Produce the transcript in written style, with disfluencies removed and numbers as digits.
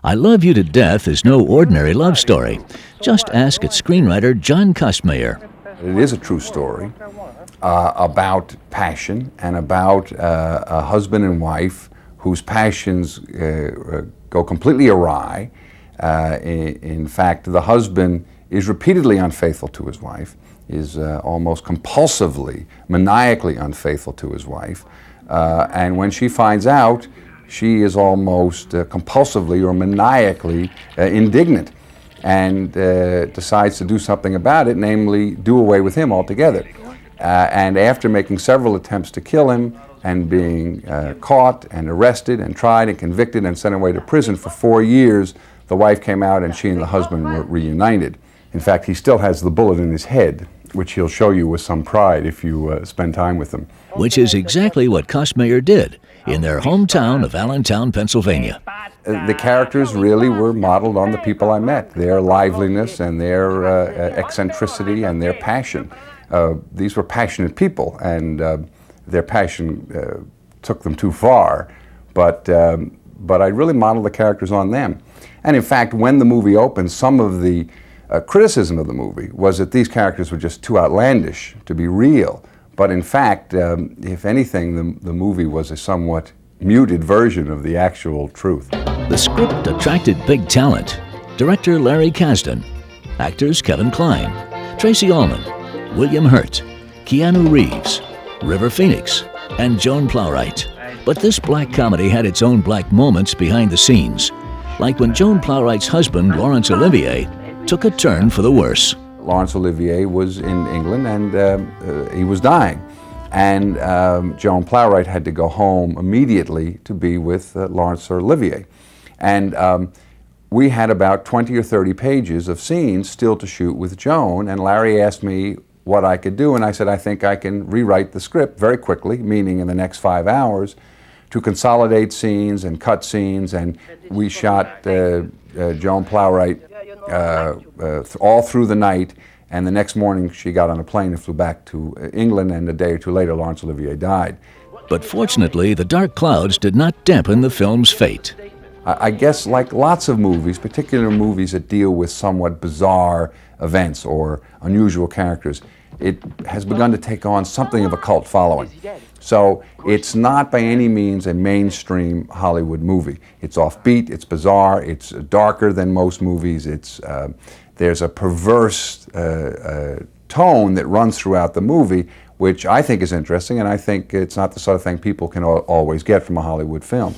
I Love You to Death is no ordinary love story. Just ask its screenwriter John Kostmayer. It is a true story about passion and about a husband and wife whose passions go completely awry. In fact, the husband is repeatedly unfaithful to his wife, is almost compulsively, maniacally unfaithful to his wife. And when she finds out, she is almost compulsively or maniacally indignant and decides to do something about it, namely do away with him altogether. And after making several attempts to kill him and being caught and arrested and tried and convicted and sent away to prison for 4 years, the wife came out and she and the husband were reunited. In fact, he still has the bullet in his head, which he'll show you with some pride if you spend time with him. Which is exactly what Kostmayer did in their hometown of Allentown, Pennsylvania. The characters really were modeled on the people I met, their liveliness and their eccentricity and their passion. These were passionate people, and their passion took them too far, but I really modeled the characters on them. And in fact, when the movie opened, some of the criticism of the movie was that these characters were just too outlandish to be real. But in fact, if anything, the movie was a somewhat muted version of the actual truth. The script attracted big talent. Director Larry Kasdan, actors Kevin Kline, Tracy Ullman, William Hurt, Keanu Reeves, River Phoenix, and Joan Plowright. But this black comedy had its own black moments behind the scenes, like when Joan Plowright's husband, Laurence Olivier, took a turn for the worse. Laurence Olivier was in England and he was dying. And Joan Plowright had to go home immediately to be with Laurence Olivier. And we had about 20 or 30 pages of scenes still to shoot with Joan, and Larry asked me what I could do, and I said, I think I can rewrite the script very quickly, meaning in the next 5 hours, to consolidate scenes and cut scenes, and we shot Joan Plowright all through the night, and the next morning she got on a plane and flew back to England, and a day or two later Laurence Olivier died. But fortunately, the dark clouds did not dampen the film's fate. I guess like lots of movies, particular movies that deal with somewhat bizarre events or unusual characters, it has begun to take on something of a cult following. So it's not by any means a mainstream Hollywood movie. It's offbeat, it's bizarre, it's darker than most movies, there's a perverse tone that runs throughout the movie, which I think is interesting, and I think it's not the sort of thing people can always get from a Hollywood film.